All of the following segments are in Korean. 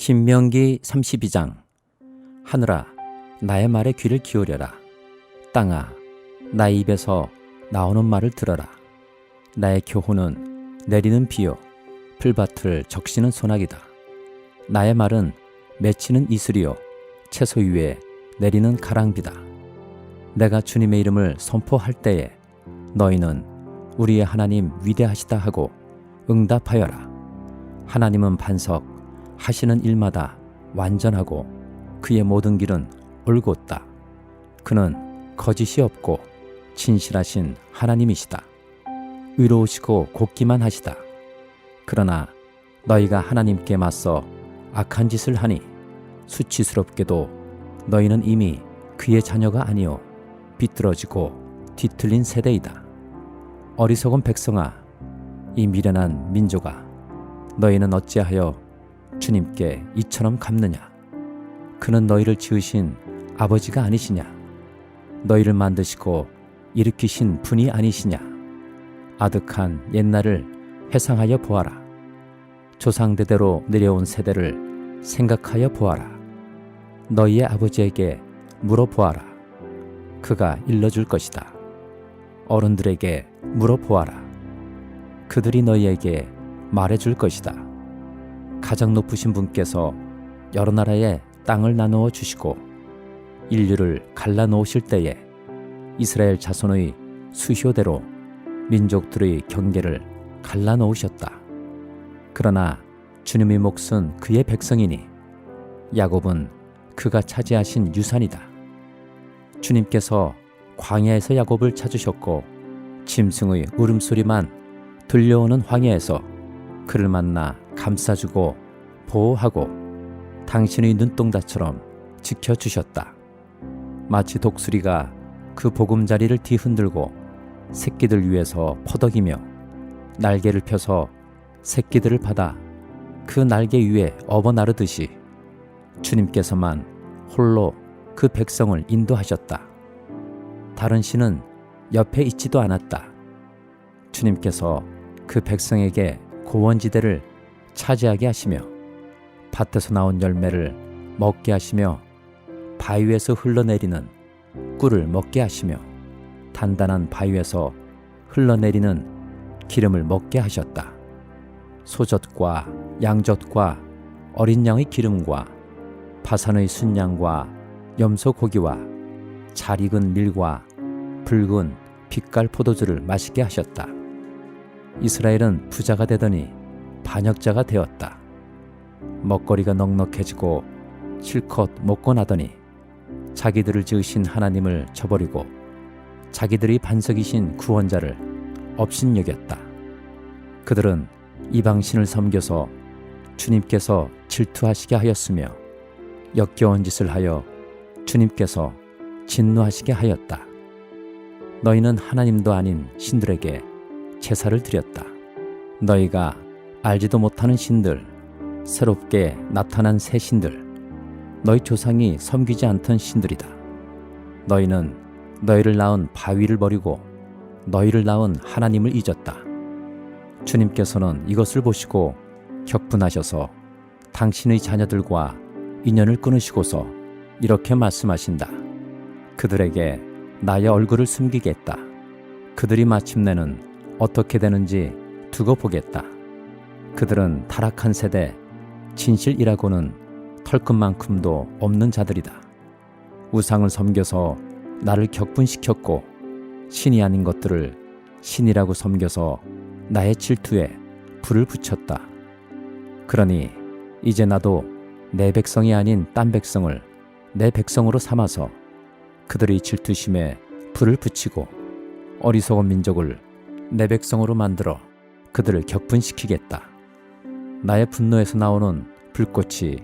신명기 32장. 하늘아, 나의 말에 귀를 기울여라. 땅아, 나의 입에서 나오는 말을 들어라. 나의 교훈은 내리는 비요, 풀밭을 적시는 소나기다. 나의 말은 맺히는 이슬이요, 채소 위에 내리는 가랑비다. 내가 주님의 이름을 선포할 때에 너희는 우리의 하나님 위대하시다 하고 응답하여라. 하나님은 반석, 하시는 일마다 완전하고 그의 모든 길은 올곧다. 그는 거짓이 없고 진실하신 하나님이시다. 의로우시고 곱기만 하시다. 그러나 너희가 하나님께 맞서 악한 짓을 하니 수치스럽게도 너희는 이미 그의 자녀가 아니요 비뚤어지고 뒤틀린 세대이다. 어리석은 백성아, 이 미련한 민족아, 너희는 어찌하여 주님께 이처럼 갚느냐? 그는 너희를 지으신 아버지가 아니시냐? 너희를 만드시고 일으키신 분이 아니시냐? 아득한 옛날을 회상하여 보아라. 조상대대로 내려온 세대를 생각하여 보아라. 너희의 아버지에게 물어보아라. 그가 일러줄 것이다. 어른들에게 물어보아라. 그들이 너희에게 말해줄 것이다. 가장 높으신 분께서 여러 나라의 땅을 나누어 주시고 인류를 갈라놓으실 때에 이스라엘 자손의 수효대로 민족들의 경계를 갈라놓으셨다. 그러나 주님의 몫은 그의 백성이니 야곱은 그가 차지하신 유산이다. 주님께서 광야에서 야곱을 찾으셨고 짐승의 울음소리만 들려오는 황야에서 그를 만나 감싸주고 보호하고 당신의 눈동자처럼 지켜주셨다. 마치 독수리가 그 보금자리를 뒤흔들고 새끼들 위에서 퍼덕이며 날개를 펴서 새끼들을 받아 그 날개 위에 업어 나르듯이 주님께서만 홀로 그 백성을 인도하셨다. 다른 신은 옆에 있지도 않았다. 주님께서 그 백성에게 고원지대를 차지하게 하시며 밭에서 나온 열매를 먹게 하시며 바위에서 흘러내리는 꿀을 먹게 하시며 단단한 바위에서 흘러내리는 기름을 먹게 하셨다. 소젖과 양젖과 어린 양의 기름과 바산의 순양과 염소 고기와 잘 익은 밀과 붉은 빛깔 포도주를 마시게 하셨다. 이스라엘은 부자가 되더니 반역자가 되었다. 먹거리가 넉넉해지고 실컷 먹고 나더니 자기들을 지으신 하나님을 저버리고 자기들이 반석이신 구원자를 업신여겼다. 그들은 이방신을 섬겨서 주님께서 질투하시게 하였으며 역겨운 짓을 하여 주님께서 진노하시게 하였다. 너희는 하나님도 아닌 신들에게 제사를 드렸다. 너희가 알지도 못하는 신들, 새롭게 나타난 새 신들, 너희 조상이 섬기지 않던 신들이다. 너희는 너희를 낳은 바위를 버리고 너희를 낳은 하나님을 잊었다. 주님께서는 이것을 보시고 격분하셔서 당신의 자녀들과 인연을 끊으시고서 이렇게 말씀하신다. 그들에게 나의 얼굴을 숨기겠다. 그들이 마침내는 어떻게 되는지 두고 보겠다. 그들은 타락한 세대, 진실이라고는 털끝만큼도 없는 자들이다. 우상을 섬겨서 나를 격분시켰고 신이 아닌 것들을 신이라고 섬겨서 나의 질투에 불을 붙였다. 그러니 이제 나도 내 백성이 아닌 딴 백성을 내 백성으로 삼아서 그들의 질투심에 불을 붙이고 어리석은 민족을 내 백성으로 만들어 그들을 격분시키겠다. 나의 분노에서 나오는 불꽃이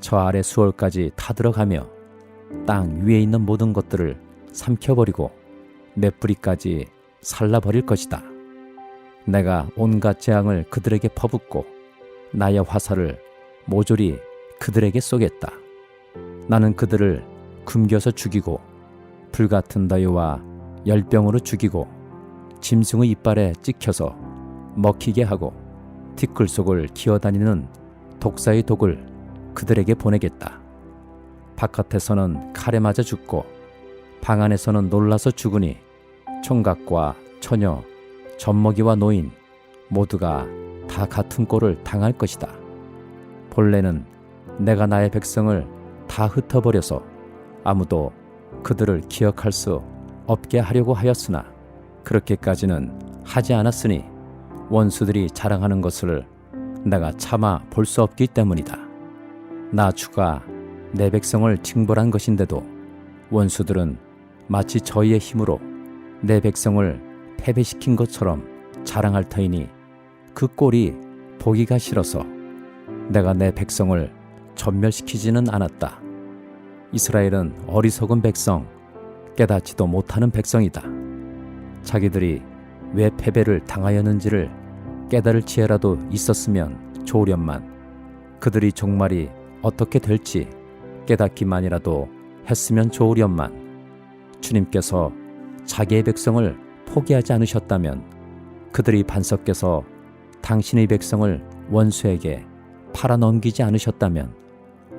저 아래 수월까지 타들어가며 땅 위에 있는 모든 것들을 삼켜버리고 맷뿌리까지 살라버릴 것이다. 내가 온갖 재앙을 그들에게 퍼붓고 나의 화살을 모조리 그들에게 쏘겠다. 나는 그들을 굶겨서 죽이고 불같은 더위와 열병으로 죽이고 짐승의 이빨에 찍혀서 먹히게 하고 티끌 속을 기어다니는 독사의 독을 그들에게 보내겠다. 바깥에서는 칼에 맞아 죽고 방 안에서는 놀라서 죽으니 총각과 처녀, 젖먹이와 노인 모두가 다 같은 꼴을 당할 것이다. 본래는 내가 나의 백성을 다 흩어버려서 아무도 그들을 기억할 수 없게 하려고 하였으나 그렇게까지는 하지 않았으니 원수들이 자랑하는 것을 내가 차마 볼 수 없기 때문이다. 나 주가 내 백성을 징벌한 것인데도 원수들은 마치 저희의 힘으로 내 백성을 패배시킨 것처럼 자랑할 터이니 그 꼴이 보기가 싫어서 내가 내 백성을 전멸시키지는 않았다. 이스라엘은 어리석은 백성, 깨닫지도 못하는 백성이다. 자기들이 왜 패배를 당하였는지를 깨달을 지혜라도 있었으면 좋으련만 그들이 종말이 어떻게 될지 깨닫기만이라도 했으면 좋으련만 주님께서 자기의 백성을 포기하지 않으셨다면 그들이 반석께서 당신의 백성을 원수에게 팔아넘기지 않으셨다면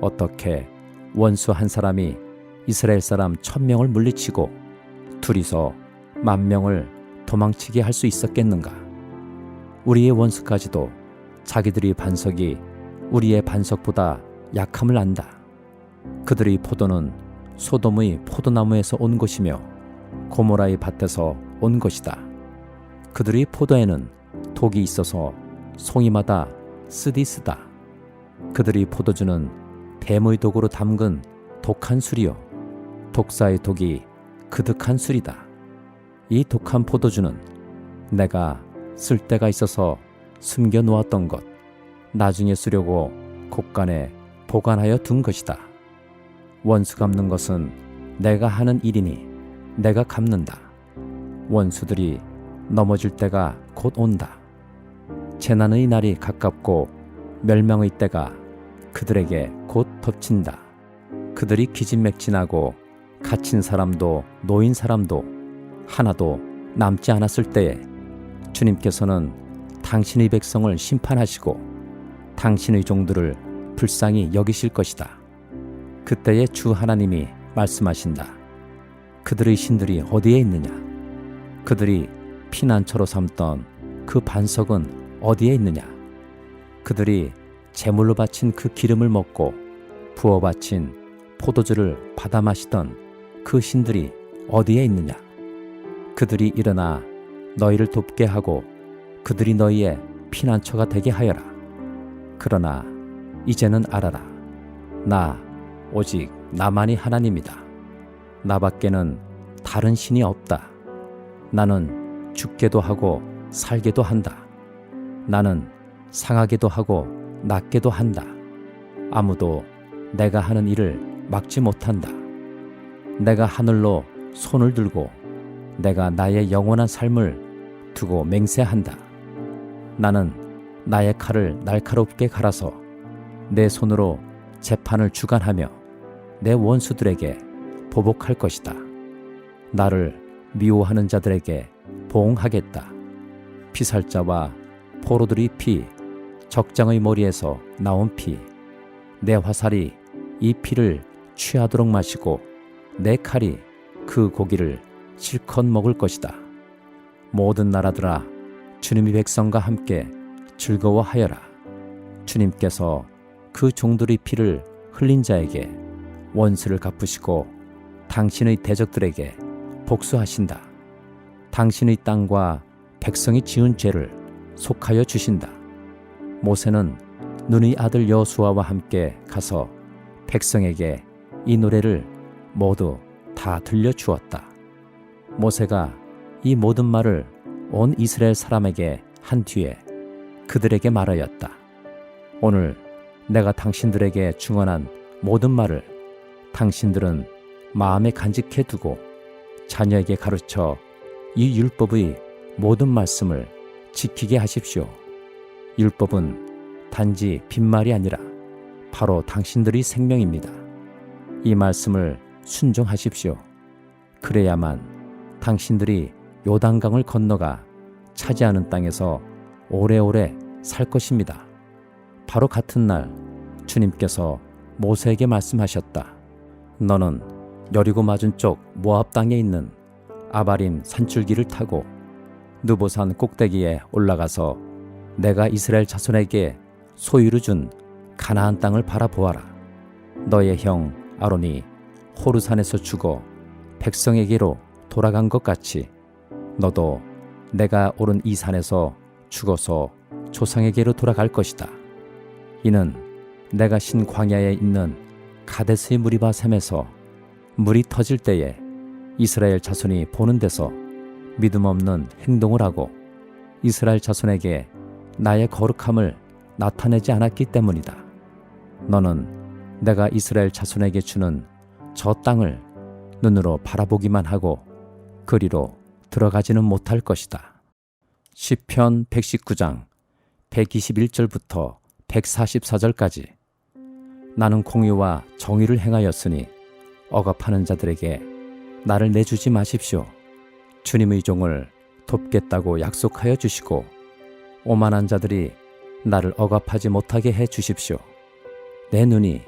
어떻게 원수 한 사람이 이스라엘 사람 1000명을 물리치고 둘이서 10,000명을 도망치게 할 수 있었겠는가? 우리의 원수까지도 자기들의 반석이 우리의 반석보다 약함을 안다. 그들의 포도는 소돔의 포도나무에서 온 것이며 고모라의 밭에서 온 것이다. 그들의 포도에는 독이 있어서 송이마다 쓰디쓰다. 그들의 포도주는 뱀의 독으로 담근 독한 술이요 독사의 독이 그득한 술이다. 이 독한 포도주는 내가 쓸 데가 있어서 숨겨 놓았던 것 나중에 쓰려고 곳간에 보관하여 둔 것이다. 원수 갚는 것은 내가 하는 일이니 내가 갚는다. 원수들이 넘어질 때가 곧 온다. 재난의 날이 가깝고 멸망의 때가 그들에게 곧 덮친다. 그들이 기진맥진하고 갇힌 사람도 노인 사람도 하나도 남지 않았을 때에 주님께서는 당신의 백성을 심판하시고 당신의 종들을 불쌍히 여기실 것이다. 그때에 주 하나님이 말씀하신다. 그들의 신들이 어디에 있느냐? 그들이 피난처로 삼던 그 반석은 어디에 있느냐? 그들이 제물로 바친 그 기름을 먹고 부어 바친 포도주를 받아 마시던 그 신들이 어디에 있느냐? 그들이 일어나 너희를 돕게 하고 그들이 너희의 피난처가 되게 하여라. 그러나 이제는 알아라. 나 오직 나만이 하나님이다. 나밖에는 다른 신이 없다. 나는 죽게도 하고 살게도 한다. 나는 상하게도 하고 낫게도 한다. 아무도 내가 하는 일을 막지 못한다. 내가 하늘로 손을 들고 내가 나의 영원한 삶을 두고 맹세한다. 나는 나의 칼을 날카롭게 갈아서 내 손으로 재판을 주관하며 내 원수들에게 보복할 것이다. 나를 미워하는 자들에게 보응하겠다. 피살자와 포로들의 피, 적장의 머리에서 나온 피, 내 화살이 이 피를 취하도록 마시고 내 칼이 그 고기를 실컷 먹을 것이다. 모든 나라들아, 주님의 백성과 함께 즐거워하여라. 주님께서 그 종들의 피를 흘린 자에게 원수를 갚으시고 당신의 대적들에게 복수하신다. 당신의 땅과 백성이 지은 죄를 속하여 주신다. 모세는 눈의 아들 여호수아와 함께 가서 백성에게 이 노래를 모두 다 들려주었다. 모세가 이 모든 말을 온 이스라엘 사람에게 한 뒤에 그들에게 말하였다. 오늘 내가 당신들에게 증언한 모든 말을 당신들은 마음에 간직해 두고 자녀에게 가르쳐 이 율법의 모든 말씀을 지키게 하십시오. 율법은 단지 빈말이 아니라 바로 당신들의 생명입니다. 이 말씀을 순종하십시오. 그래야만 당신들이 요단강을 건너가 차지하는 땅에서 오래오래 살 것입니다. 바로 같은 날 주님께서 모세에게 말씀하셨다. 너는 여리고 맞은쪽 모압 땅에 있는 아바림 산줄기를 타고 느보산 꼭대기에 올라가서 내가 이스라엘 자손에게 소유로 준 가나안 땅을 바라보아라. 너의 형 아론이 호르산에서 죽어 백성에게로 돌아간 것 같이 너도 내가 오른 이 산에서 죽어서 조상에게로 돌아갈 것이다. 이는 내가 신 광야에 있는 가데스의 무리바 샘에서 물이 터질 때에 이스라엘 자손이 보는 데서 믿음 없는 행동을 하고 이스라엘 자손에게 나의 거룩함을 나타내지 않았기 때문이다. 너는 내가 이스라엘 자손에게 주는 저 땅을 눈으로 바라보기만 하고 그리로 들어가지는 못할 것이다. 시편 119장 121절부터 144절까지. 나는 공의와 정의를 행하였으니 억압하는 자들에게 나를 내주지 마십시오. 주님의 종을 돕겠다고 약속하여 주시고 오만한 자들이 나를 억압하지 못하게 해 주십시오. 내 눈이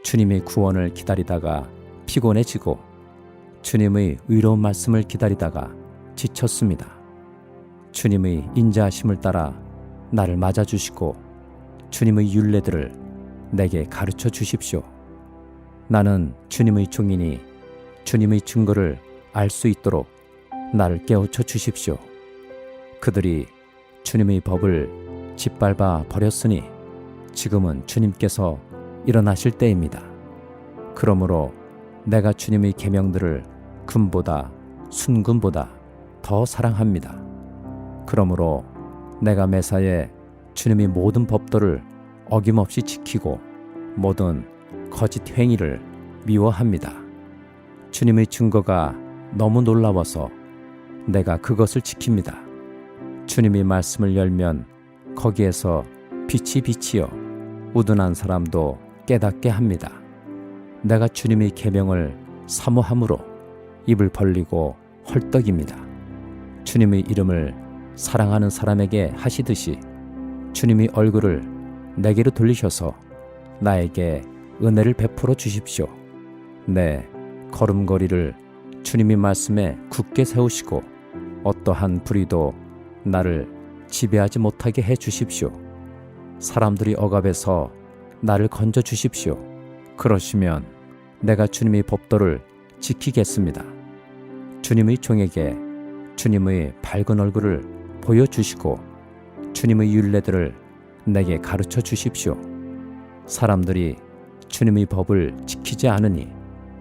주님의 구원을 기다리다가 피곤해지고 주님의 의로운 말씀을 기다리다가 지쳤습니다. 주님의 인자하심을 따라 나를 맞아주시고 주님의 율례들을 내게 가르쳐 주십시오. 나는 주님의 종이니 주님의 증거를 알 수 있도록 나를 깨우쳐 주십시오. 그들이 주님의 법을 짓밟아 버렸으니 지금은 주님께서 일어나실 때입니다. 그러므로 내가 주님의 계명들을 금보다 순금보다 더 사랑합니다. 그러므로 내가 매사에 주님의 모든 법도를 어김없이 지키고 모든 거짓 행위를 미워합니다. 주님의 증거가 너무 놀라워서 내가 그것을 지킵니다. 주님의 말씀을 열면 거기에서 빛이 비치어 우둔한 사람도 깨닫게 합니다. 내가 주님의 계명을 사모함으로 입을 벌리고 헐떡입니다. 주님의 이름을 사랑하는 사람에게 하시듯이 주님의 얼굴을 내게로 돌리셔서 나에게 은혜를 베풀어 주십시오. 내 걸음걸이를 주님의 말씀에 굳게 세우시고 어떠한 불의도 나를 지배하지 못하게 해 주십시오. 사람들이 억압해서 나를 건져 주십시오. 그러시면 내가 주님의 법도를 지키겠습니다. 주님의 종에게 주님의 밝은 얼굴을 보여주시고 주님의 율례들을 내게 가르쳐 주십시오. 사람들이 주님의 법을 지키지 않으니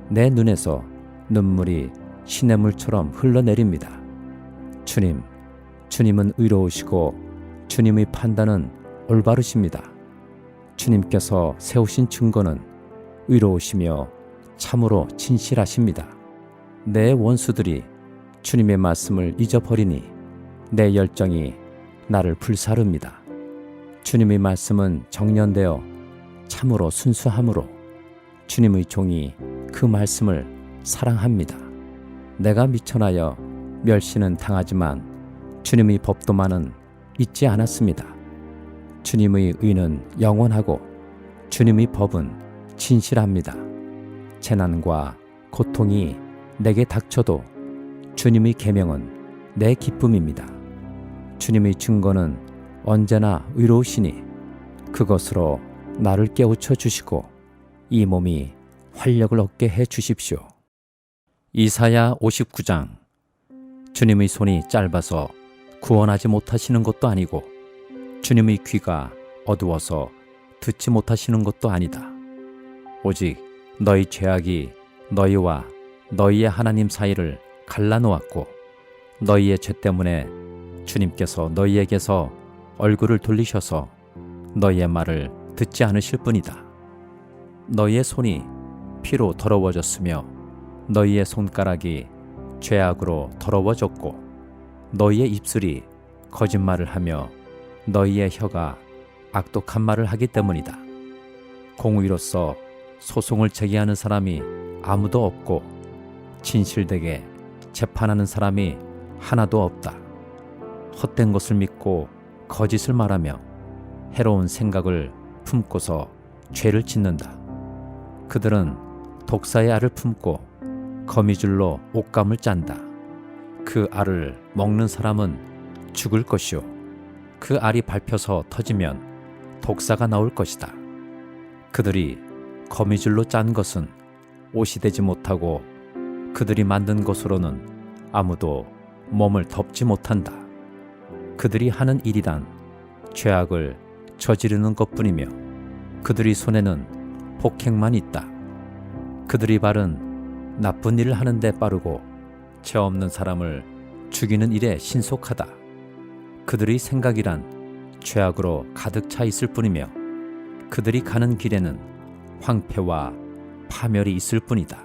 내 눈에서 눈물이 시냇물처럼 흘러내립니다. 주님은 의로우시고 주님의 판단은 올바르십니다. 주님께서 세우신 증거는 의로우시며 참으로 진실하십니다. 내 원수들이 주님의 말씀을 잊어버리니 내 열정이 나를 불사릅니다. 주님의 말씀은 정련되어 참으로 순수함으로 주님의 종이 그 말씀을 사랑합니다. 내가 미천하여 멸시는 당하지만 주님의 법도만은 잊지 않았습니다. 주님의 의는 영원하고 주님의 법은 진실합니다. 재난과 고통이 내게 닥쳐도 주님의 계명은 내 기쁨입니다. 주님의 증거는 언제나 의로우시니 그것으로 나를 깨우쳐 주시고 이 몸이 활력을 얻게 해 주십시오. 이사야 59장. 주님의 손이 짧아서 구원하지 못하시는 것도 아니고 주님의 귀가 어두워서 듣지 못하시는 것도 아니다. 오직 너희 죄악이 너희와 너희의 하나님 사이를 갈라놓았고 너희의 죄 때문에 주님께서 너희에게서 얼굴을 돌리셔서 너희의 말을 듣지 않으실 뿐이다. 너희의 손이 피로 더러워졌으며 너희의 손가락이 죄악으로 더러워졌고 너희의 입술이 거짓말을 하며 너희의 혀가 악독한 말을 하기 때문이다. 공의로서 소송을 제기하는 사람이 아무도 없고 진실되게 재판하는 사람이 하나도 없다. 헛된 것을 믿고 거짓을 말하며 해로운 생각을 품고서 죄를 짓는다. 그들은 독사의 알을 품고 거미줄로 옷감을 짠다. 그 알을 먹는 사람은 죽을 것이요, 그 알이 밟혀서 터지면 독사가 나올 것이다. 그들이 거미줄로 짠 것은 옷이 되지 못하고 그들이 만든 것으로는 아무도 몸을 덮지 못한다. 그들이 하는 일이란 죄악을 저지르는 것뿐이며 그들이 손에는 폭행만 있다. 그들이 발은 나쁜 일을 하는데 빠르고 죄 없는 사람을 죽이는 일에 신속하다. 그들의 생각이란 죄악으로 가득 차 있을 뿐이며 그들이 가는 길에는 황폐와 파멸이 있을 뿐이다.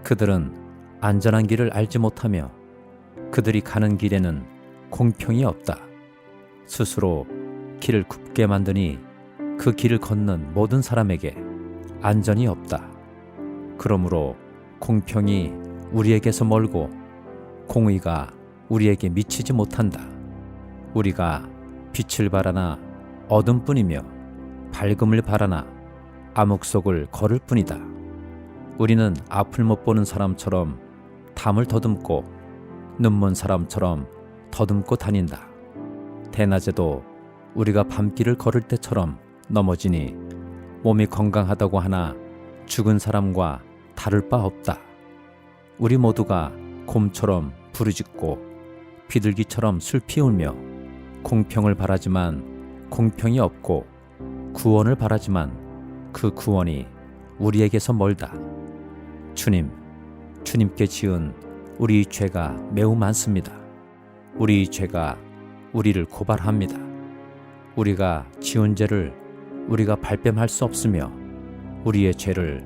그들은 안전한 길을 알지 못하며 그들이 가는 길에는 공평이 없다. 스스로 길을 굽게 만드니 그 길을 걷는 모든 사람에게 안전이 없다. 그러므로 공평이 우리에게서 멀고 공의가 우리에게 미치지 못한다. 우리가 빛을 바라나 어둠뿐이며 밝음을 바라나 암흑 속을 걸을 뿐이다. 우리는 앞을 못 보는 사람처럼 담을 더듬고 눈먼 사람처럼 더듬고 다닌다. 대낮에도 우리가 밤길을 걸을 때처럼 넘어지니 몸이 건강하다고 하나 죽은 사람과 다를 바 없다. 우리 모두가 곰처럼 부르짖고 비둘기처럼 슬피 울며 공평을 바라지만 공평이 없고 구원을 바라지만 그 구원이 우리에게서 멀다. 주님께 지은 우리 죄가 매우 많습니다. 우리 죄가 우리를 고발합니다. 우리가 지은 죄를 우리가 발뺌할 수 없으며 우리의 죄를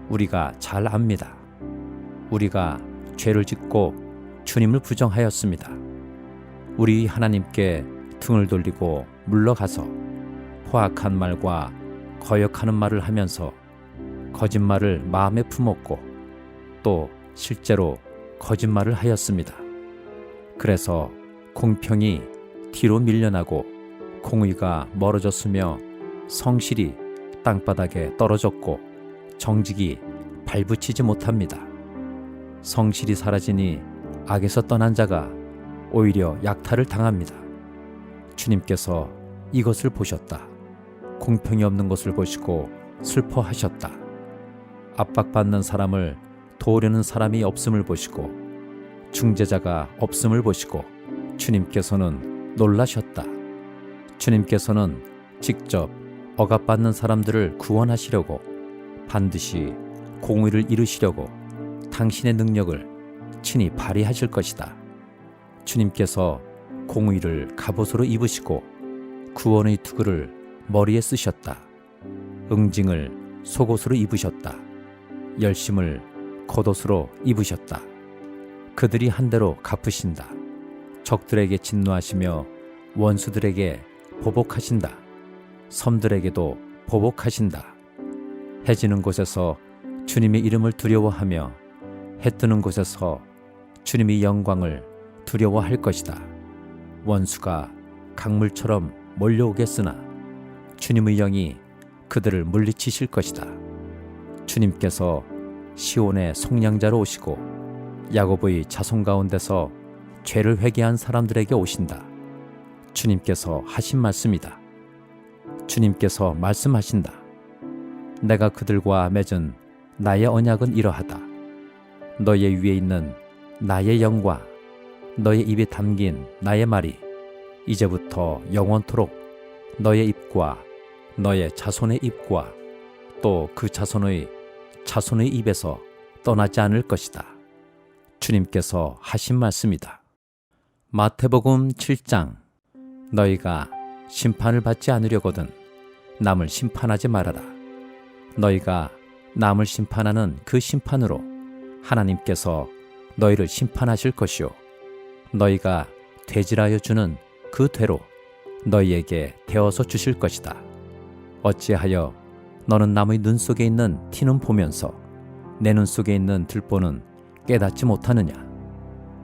우리가 잘 압니다. 우리가 죄를 짓고 주님을 부정하였습니다. 우리 하나님께 등을 돌리고 물러가서 포악한 말과 거역하는 말을 하면서 거짓말을 마음에 품었고 또 실제로 거짓말을 하였습니다. 그래서 공평이 뒤로 밀려나고 공의가 멀어졌으며 성실이 땅바닥에 떨어졌고 정직이 발붙이지 못합니다. 성실이 사라지니 악에서 떠난 자가 오히려 약탈을 당합니다. 주님께서 이것을 보셨다. 공평이 없는 것을 보시고 슬퍼하셨다. 압박받는 사람을 도우려는 사람이 없음을 보시고 중재자가 없음을 보시고 주님께서는 놀라셨다. 주님께서는 직접 억압받는 사람들을 구원하시려고 반드시 공의를 이루시려고 당신의 능력을 친히 발휘하실 것이다. 주님께서 공의를 갑옷으로 입으시고 구원의 투구를 머리에 쓰셨다. 응징을 속옷으로 입으셨다. 열심을 겉옷으로 입으셨다. 그들이 한 대로 갚으신다. 적들에게 진노하시며 원수들에게 보복하신다. 섬들에게도 보복하신다. 해 지는 곳에서 주님의 이름을 두려워하며 해 뜨는 곳에서 주님의 영광을 두려워할 것이다. 원수가 강물처럼 몰려오겠으나 주님의 영이 그들을 물리치실 것이다. 주님께서 시온의 속량자로 오시고 야곱의 자손 가운데서 죄를 회개한 사람들에게 오신다. 주님께서 하신 말씀이다. 주님께서 말씀하신다. 내가 그들과 맺은 나의 언약은 이러하다. 너의 위에 있는 나의 영과 너의 입에 담긴 나의 말이 이제부터 영원토록 너의 입과 너의 자손의 입과 또 그 자손의 입에서 떠나지 않을 것이다. 주님께서 하신 말씀이다. 마태복음 7장. 너희가 심판을 받지 않으려거든 남을 심판하지 말아라. 너희가 남을 심판하는 그 심판으로 하나님께서 너희를 심판하실 것이요 너희가 되질하여 주는 그 되로 너희에게 되어서 주실 것이다. 어찌하여 너는 남의 눈 속에 있는 티는 보면서 내 눈 속에 있는 들보는 깨닫지 못하느냐?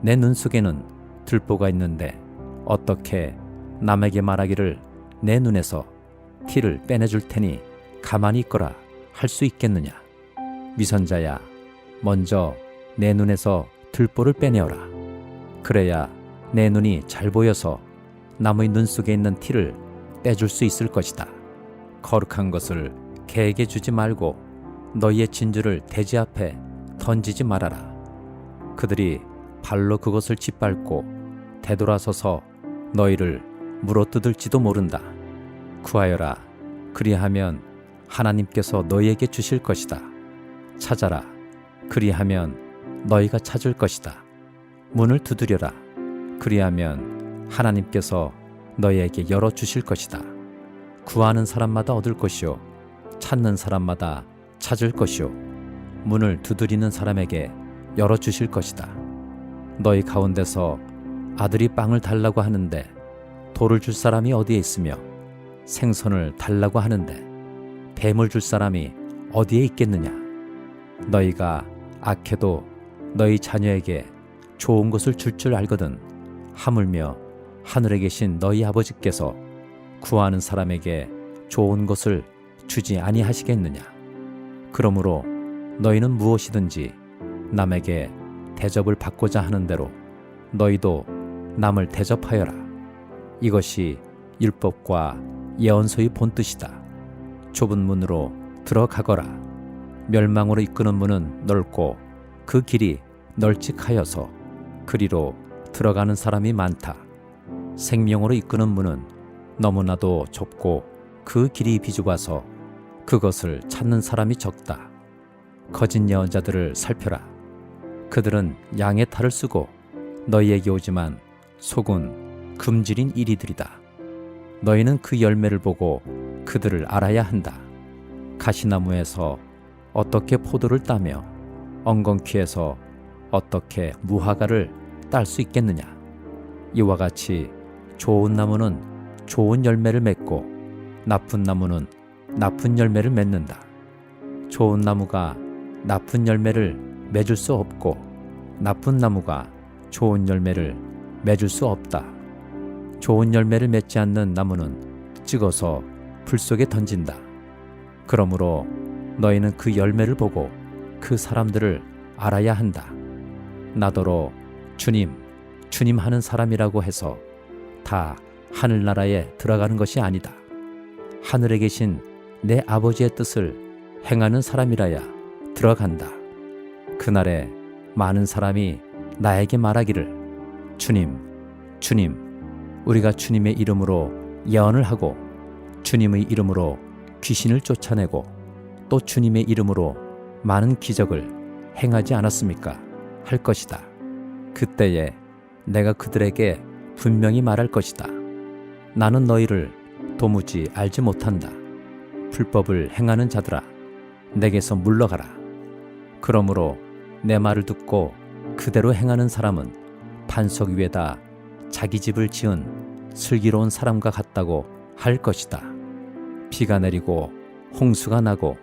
내 눈 속에는 들보가 있는데 어떻게 남에게 말하기를 내 눈에서 티를 빼내줄 테니 가만히 있거라 할 수 있겠느냐? 위선자야, 먼저 내 눈에서 들보를 빼내어라. 그래야 내 눈이 잘 보여서 남의 눈 속에 있는 티를 빼줄 수 있을 것이다. 거룩한 것을 개에게 주지 말고 너희의 진주를 돼지 앞에 던지지 말아라. 그들이 발로 그것을 짓밟고 되돌아서서 너희를 물어뜯을지도 모른다. 구하여라. 그리하면 하나님께서 너희에게 주실 것이다. 찾아라. 그리하면 너희가 찾을 것이다. 문을 두드려라. 그리하면 하나님께서 너희에게 열어주실 것이다. 구하는 사람마다 얻을 것이요 찾는 사람마다 찾을 것이요 문을 두드리는 사람에게 열어주실 것이다. 너희 가운데서 아들이 빵을 달라고 하는데 돌을 줄 사람이 어디에 있으며 생선을 달라고 하는데 뱀을 줄 사람이 어디에 있겠느냐? 너희가 악해도 너희 자녀에게 좋은 것을 줄 줄 알거든 하물며 하늘에 계신 너희 아버지께서 구하는 사람에게 좋은 것을 주지 아니하시겠느냐? 그러므로 너희는 무엇이든지 남에게 대접을 받고자 하는 대로 너희도 남을 대접하여라. 이것이 율법과 예언서의 본뜻이다. 좁은 문으로 들어가거라. 멸망으로 이끄는 문은 넓고 그 길이 널찍하여서 그리로 들어가는 사람이 많다. 생명으로 이끄는 문은 너무나도 좁고 그 길이 비좁아서 그것을 찾는 사람이 적다. 거짓 예언자들을 살펴라. 그들은 양의 탈을 쓰고 너희에게 오지만 속은 금질인 이리들이다. 너희는 그 열매를 보고 그들을 알아야 한다. 가시나무에서 어떻게 포도를 따며 엉겅퀴에서 어떻게 무화과를 딸 수 있겠느냐? 이와 같이 좋은 나무는 좋은 열매를 맺고 나쁜 나무는 나쁜 열매를 맺는다. 좋은 나무가 나쁜 열매를 맺을 수 없고 나쁜 나무가 좋은 열매를 맺을 수 없다. 좋은 열매를 맺지 않는 나무는 찍어서 불 속에 던진다. 그러므로 너희는 그 열매를 보고 그 사람들을 알아야 한다. 나더러 주님, 주님 하는 사람이라고 해서 다 하늘나라에 들어가는 것이 아니다. 하늘에 계신 내 아버지의 뜻을 행하는 사람이라야 들어간다. 그날에 많은 사람이 나에게 말하기를 주님, 주님, 우리가 주님의 이름으로 예언을 하고 주님의 이름으로 귀신을 쫓아내고 또 주님의 이름으로 많은 기적을 행하지 않았습니까? 할 것이다. 그때에 내가 그들에게 분명히 말할 것이다. 나는 너희를 도무지 알지 못한다. 불법을 행하는 자들아, 내게서 물러가라. 그러므로 내 말을 듣고 그대로 행하는 사람은 반석 위에다 자기 집을 지은 슬기로운 사람과 같다고 할 것이다. 비가 내리고 홍수가 나고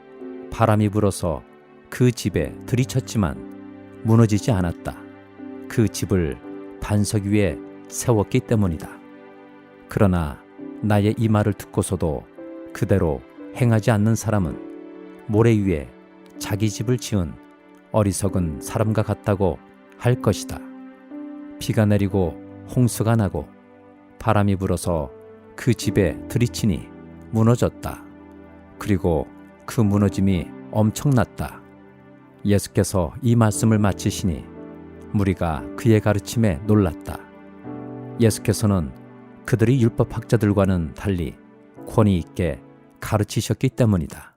바람이 불어서 그 집에 들이쳤지만 무너지지 않았다. 그 집을 반석 위에 세웠기 때문이다. 그러나 나의 이 말을 듣고서도 그대로 행하지 않는 사람은 모래 위에 자기 집을 지은 어리석은 사람과 같다고 할 것이다. 비가 내리고 홍수가 나고 바람이 불어서 그 집에 들이치니 무너졌다. 그리고 그 무너짐이 엄청났다. 예수께서 이 말씀을 마치시니 무리가 그의 가르침에 놀랐다. 예수께서는 그들이 율법학자들과는 달리 권위 있게 가르치셨기 때문이다.